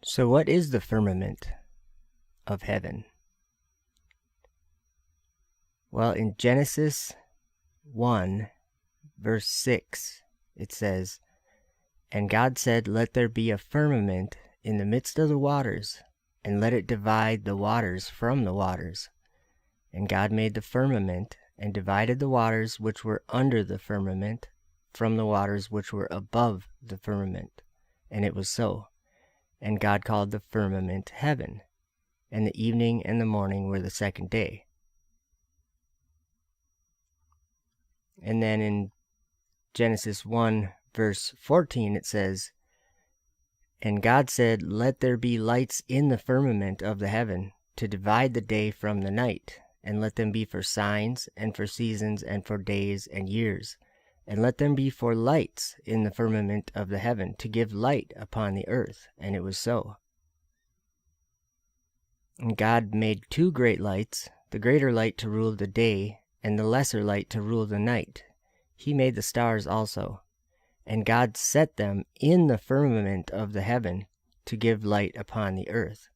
So what is the firmament of heaven? Well, in Genesis 1, verse 6, it says, "And God said, Let there be a firmament in the midst of the waters, and let it divide the waters from the waters. And God made the firmament, and divided the waters which were under the firmament from the waters which were above the firmament. And it was so. And God called the firmament heaven. And the evening and the morning were the second day." And then in Genesis 1, verse 14, it says, "And God said, Let there be lights in the firmament of the heaven, to divide the day from the night, and let them be for signs, and for seasons, and for days and years. And let them be for lights in the firmament of the heaven, to give light upon the earth. And it was so." And God made two great lights, the greater light to rule the day, and the lesser light to rule the night. He made the stars also. And God set them in the firmament of the heaven, to give light upon the earth,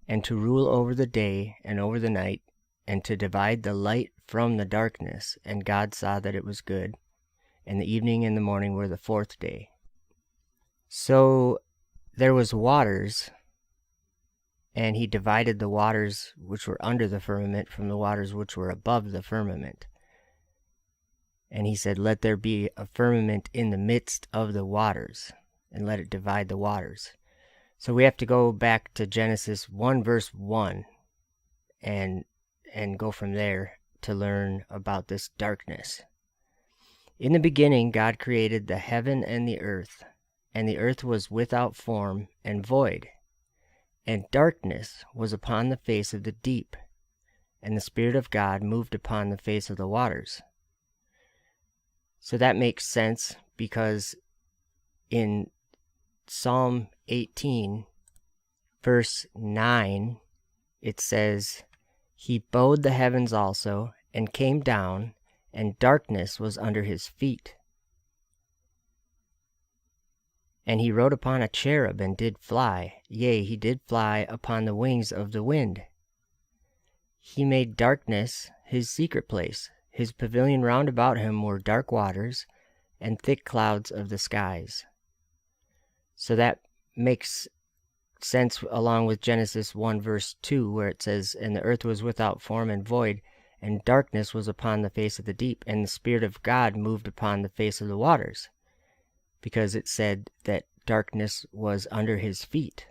and to rule over the day and over the night, and to divide the light from the darkness. And God saw that it was good. And the evening and the morning were the fourth day. So there was waters, and he divided the waters which were under the firmament from the waters which were above the firmament. And he said, "Let there be a firmament in the midst of the waters, and let it divide the waters." So we have to go back to Genesis 1, verse 1, and go from there to learn about this darkness. "In the beginning God created the heaven and the earth was without form and void, and darkness was upon the face of the deep, and the Spirit of God moved upon the face of the waters." So that makes sense, because in Psalm 18, verse 9, it says, "He bowed the heavens also, and came down, and darkness was under his feet. And he rode upon a cherub, and did fly, yea, he did fly upon the wings of the wind. He made darkness his secret place. His pavilion round about him were dark waters, and thick clouds of the skies." So that makes sense along with Genesis 1, verse 2, where it says, "And the earth was without form and void, and darkness was upon the face of the deep, and the Spirit of God moved upon the face of the waters," because it said that darkness was under his feet.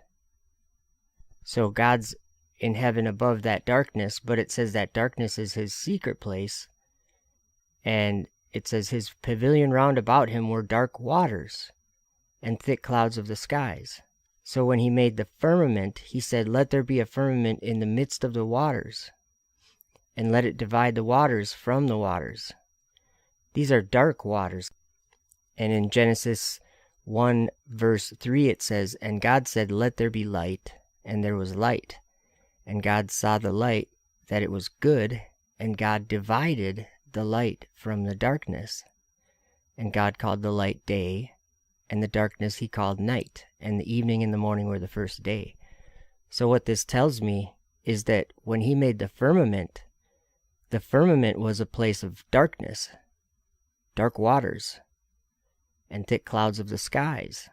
So God's in heaven above that darkness, but it says that darkness is his secret place, and it says his pavilion round about him were dark waters and thick clouds of the skies. So when he made the firmament, he said, "Let there be a firmament in the midst of the waters, and let it divide the waters from the waters." These are dark waters. And in Genesis 1, verse 3, it says, "And God said, Let there be light, and there was light. And God saw the light, that it was good, and God divided the light from the darkness. And God called the light day, and the darkness he called night, and the evening and the morning were the first day." So what this tells me is that when he made the firmament was a place of darkness, dark waters, and thick clouds of the skies.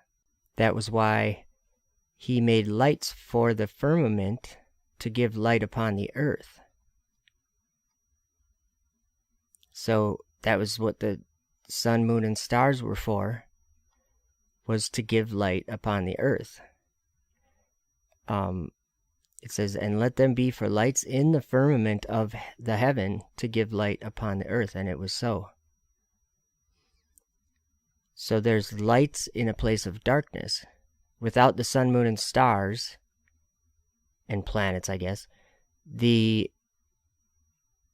That was why he made lights for the firmament to give light upon the earth. So that was what the sun, moon, and stars were for, was to give light upon the earth. It says, "And let them be for lights in the firmament of the heaven, to give light upon the earth." And it was so. So there's lights in a place of darkness. Without the sun, moon, and stars, and planets, I guess, the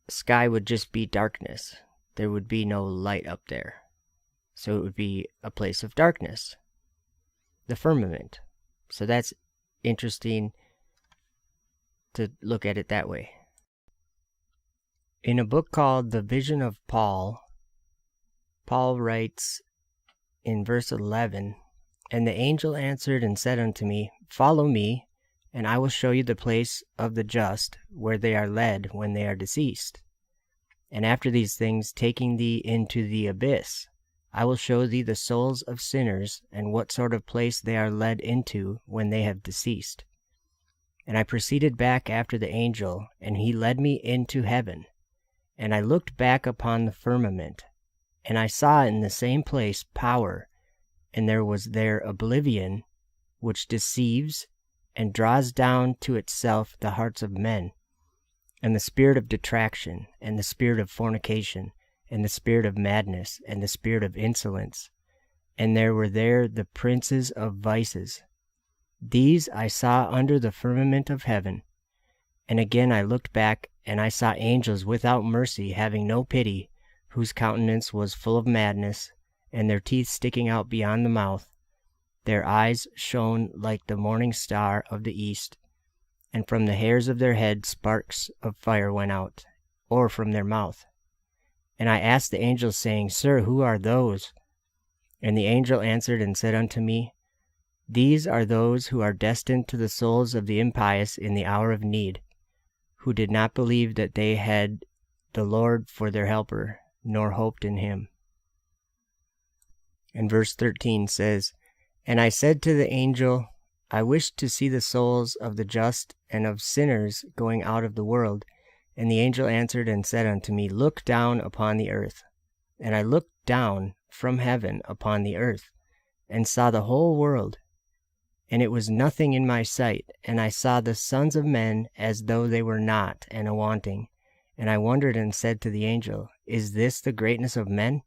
sky would just be darkness. There would be no light up there. So it would be a place of darkness, the firmament. So that's interesting to look at it that way. In a book called The Vision of Paul, Paul writes in verse 11, And the angel answered and said unto me, Follow me, and I will show you the place of the just, where they are led when they are deceased. And after these things, taking thee into the abyss, I will show thee the souls of sinners, and what sort of place they are led into when they have deceased. And I proceeded back after the angel, and he led me into heaven. And I looked back upon the firmament, and I saw in the same place power, and there was there oblivion, which deceives and draws down to itself the hearts of men, and the spirit of detraction, and the spirit of fornication, and the spirit of madness, and the spirit of insolence. And there were there the princes of vices. These I saw under the firmament of heaven. And again I looked back, and I saw angels without mercy, having no pity, whose countenance was full of madness, and their teeth sticking out beyond the mouth. Their eyes shone like the morning star of the east, and from the hairs of their head sparks of fire went out, or from their mouth. And I asked the angel, saying, Sir, who are those? And the angel answered and said unto me, These are those who are destined to the souls of the impious in the hour of need, who did not believe that they had the Lord for their helper, nor hoped in him. And verse 13 says, And I said to the angel, I wish to see the souls of the just and of sinners going out of the world. And the angel answered and said unto me, Look down upon the earth. And I looked down from heaven upon the earth, and saw the whole world, and it was nothing in my sight. And I saw the sons of men as though they were not, and a wanting. And I wondered and said to the angel, Is this the greatness of men?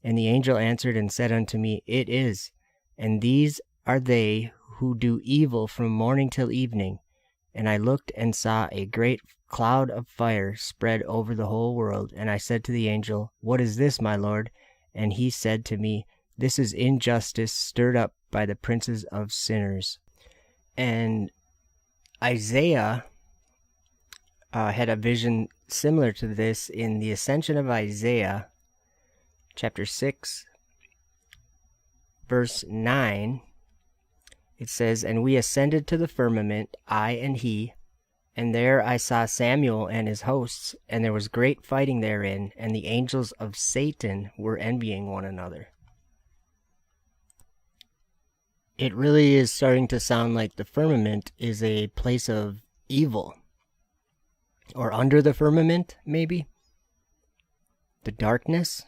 And the angel answered and said unto me, It is. And these are they who do evil from morning till evening. And I looked and saw a great cloud of fire spread over the whole world. And I said to the angel, What is this, my Lord? And he said to me, This is injustice stirred up by the princes of sinners. And Isaiah had a vision similar to this in the Ascension of Isaiah, chapter 6, verse 9. It says, And we ascended to the firmament, I and he, and there I saw Samuel and his hosts, and there was great fighting therein, and the angels of Satan were envying one another. It really is starting to sound like the firmament is a place of evil. Or under the firmament, maybe? The darkness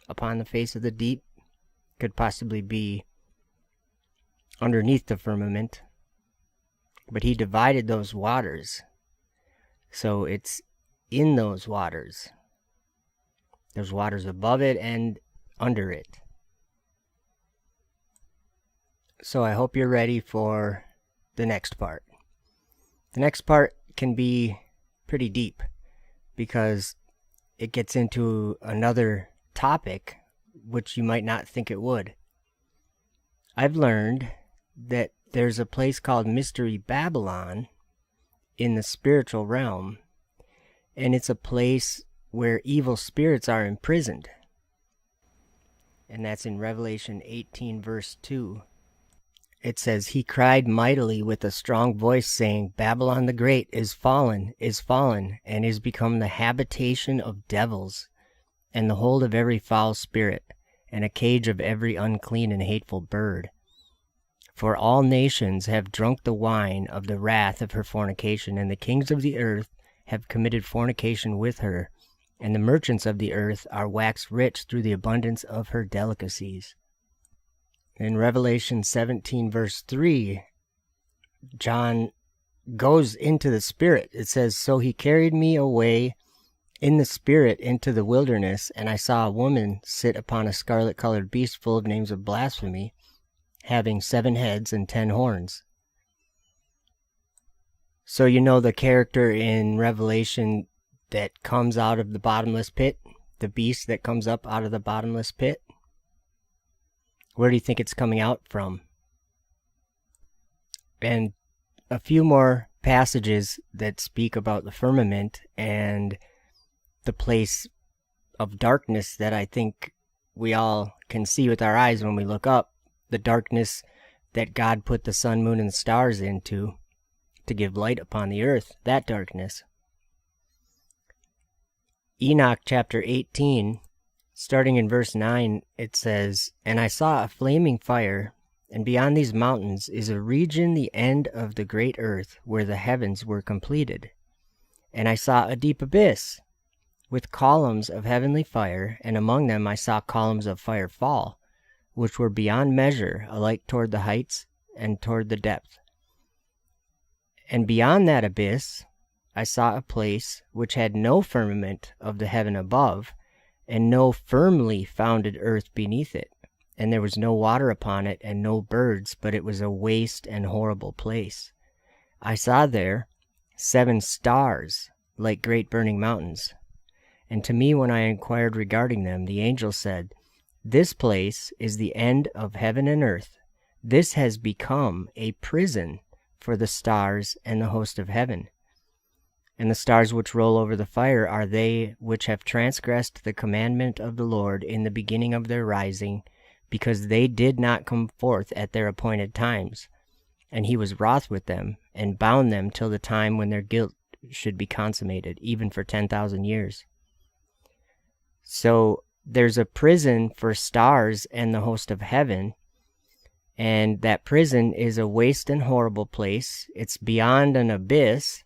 upon the face of the deep could possibly be underneath the firmament. But he divided those waters. So it's in those waters. There's waters above it and under it. So I hope you're ready for the next part. The next part can be pretty deep because it gets into another topic which you might not think it would. I've learned that there's a place called Mystery Babylon in the spiritual realm, and it's a place where evil spirits are imprisoned. And that's in Revelation 18 verse 2. It says, He cried mightily with a strong voice, saying, Babylon the Great is fallen, and is become the habitation of devils, and the hold of every foul spirit, and a cage of every unclean and hateful bird. For all nations have drunk the wine of the wrath of her fornication, and the kings of the earth have committed fornication with her, and the merchants of the earth are waxed rich through the abundance of her delicacies. In Revelation 17 verse 3, John goes into the Spirit. It says, So he carried me away in the Spirit into the wilderness, and I saw a woman sit upon a scarlet-colored beast full of names of blasphemy, having 7 heads and 10 horns. So you know the character in Revelation that comes out of the bottomless pit? The beast that comes up out of the bottomless pit? Where do you think it's coming out from? And a few more passages that speak about the firmament and the place of darkness that I think we all can see with our eyes when we look up the darkness that God put the sun, moon, and stars into to give light upon the earth, that darkness. Enoch chapter 18, starting in verse 9, it says, "And I saw a flaming fire, and beyond these mountains is a region the end of the great earth, where the heavens were completed. And I saw a deep abyss, with columns of heavenly fire, and among them I saw columns of fire fall, which were beyond measure, alike toward the heights and toward the depth. And beyond that abyss I saw a place which had no firmament of the heaven above, and no firmly founded earth beneath it. And there was no water upon it, and no birds, but it was a waste and horrible place. I saw there 7 stars, like great burning mountains. And to me, when I inquired regarding them, the angel said, This place is the end of heaven and earth. This has become a prison for the stars and the host of heaven. And the stars which roll over the fire are they which have transgressed the commandment of the Lord in the beginning of their rising, because they did not come forth at their appointed times. And he was wroth with them, and bound them till the time when their guilt should be consummated, even for 10,000 years. So there's a prison for stars and the host of heaven, and that prison is a waste and horrible place. It's beyond an abyss.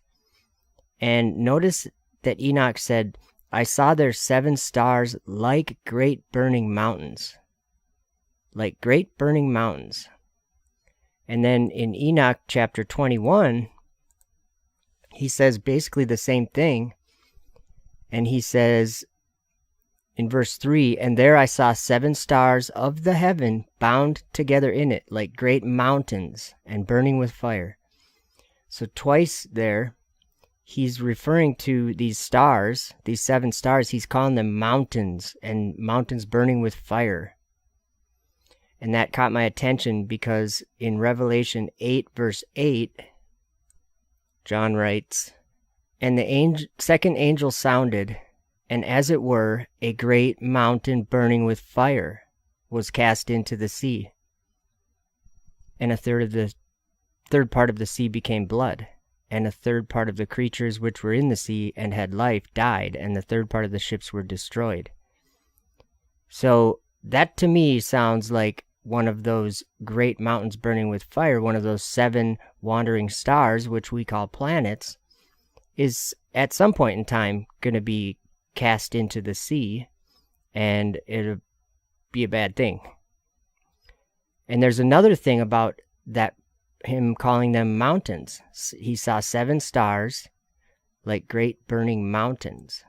And notice that Enoch said, I saw there 7 stars like great burning mountains. Like great burning mountains. And then in Enoch chapter 21, he says basically the same thing. And he says in verse 3, And there I saw 7 stars of the heaven bound together in it, like great mountains, and burning with fire. So twice there, he's referring to these stars, these 7 stars, he's calling them mountains, and mountains burning with fire. And that caught my attention because in Revelation 8, verse 8, John writes, And the second angel sounded, and as it were, a great mountain burning with fire was cast into the sea. And a third part of the sea became blood, and a third part of the creatures which were in the sea and had life died, and the third part of the ships were destroyed. So that to me sounds like one of those great mountains burning with fire, one of those 7 wandering stars, which we call planets, is at some point in time going to be cast into the sea, and it'll be a bad thing. And there's another thing about that, him calling them mountains. He saw 7 stars like great burning mountains.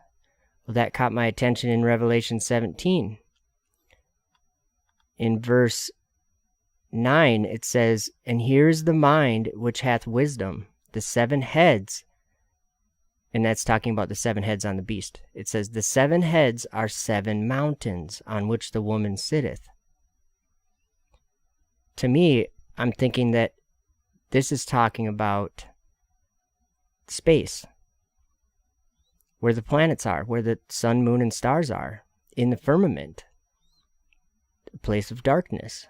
Well, that caught my attention in Revelation 17. In verse 9, it says, And here is the mind which hath wisdom, the 7 heads. And that's talking about the 7 heads on the beast. It says, The 7 heads are 7 mountains on which the woman sitteth. To me, I'm thinking that this is talking about space, where the planets are, where the sun, moon, and stars are, in the firmament, a place of darkness.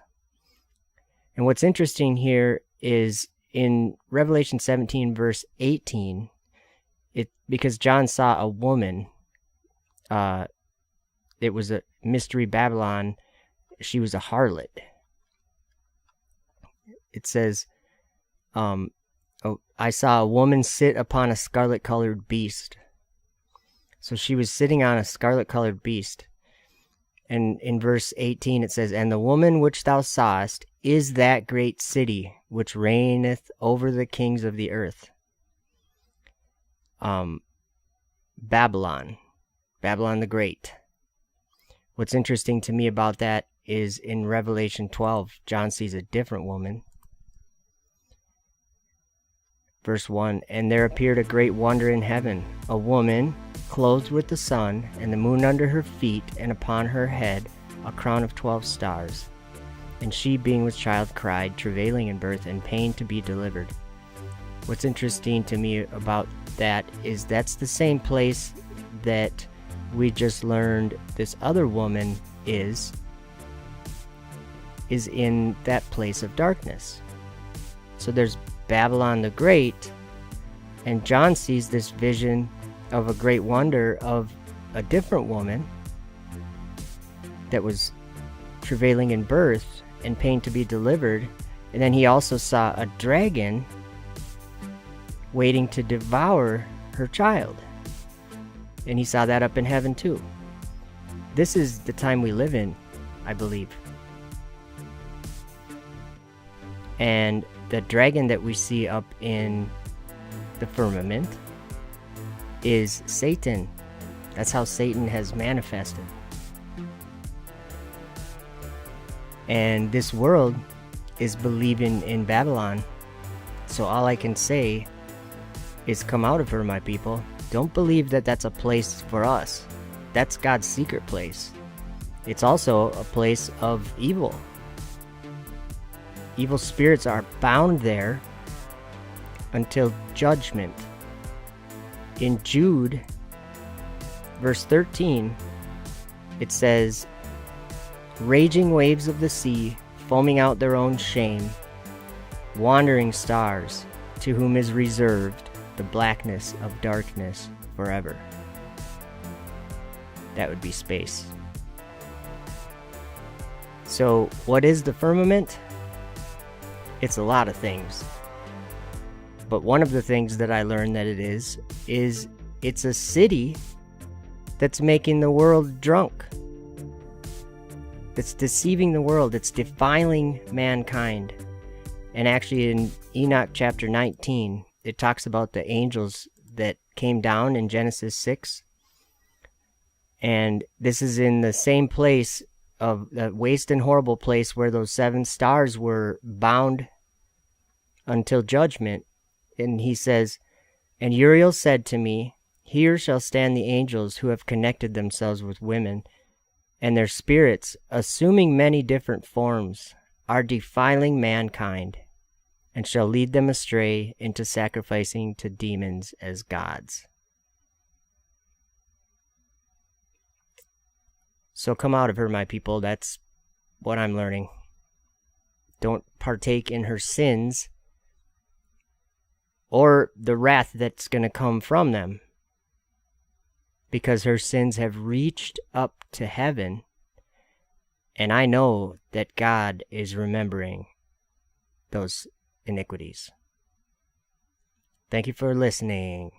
And what's interesting here is in Revelation 17, verse 18, because John saw a woman, it was a mystery Babylon, she was a harlot. It says, I saw a woman sit upon a scarlet-colored beast. So she was sitting on a scarlet-colored beast. And in verse 18 it says, And the woman which thou sawest is that great city which reigneth over the kings of the earth. Babylon the Great. What's interesting to me about that is in Revelation 12, John sees a different woman. Verse 1, And there appeared a great wonder in heaven, a woman clothed with the sun, and the moon under her feet, and upon her head a crown of 12 stars. And she, being with child, cried, travailing in birth, and pain to be delivered. What's interesting to me about that is that's the same place that we just learned this other woman is is in that place of darkness. So there's Babylon the Great, and John sees this vision of a great wonder of a different woman that was travailing in birth and pain to be delivered. And then he also saw a dragon waiting to devour her child. And he saw that up in heaven too. This is the time we live in, I believe. And the dragon that we see up in the firmament is Satan. That's how Satan has manifested. And this world is believing in Babylon. So all I can say is, come out of her, my people. Don't believe that that's a place for us. That's God's secret place. It's also a place of evil. Evil spirits are bound there until judgment. In Jude, verse 13, it says, raging waves of the sea, foaming out their own shame, wandering stars, to whom is reserved the blackness of darkness forever. That would be space. So, what is the firmament? It's a lot of things. But one of the things that I learned that it is it's a city that's making the world drunk. It's deceiving the world. It's defiling mankind. And actually in Enoch chapter 19, it talks about the angels that came down in Genesis 6. And this is in the same place of the waste and horrible place where those 7 stars were bound until judgment. And he says, and Uriel said to me, here shall stand the angels who have connected themselves with women, and their spirits, assuming many different forms, are defiling mankind, and shall lead them astray into sacrificing to demons as gods. So come out of her, my people. That's what I'm learning. Don't partake in her sins or the wrath that's going to come from them, because her sins have reached up to heaven, and I know that God is remembering those iniquities. Thank you for listening.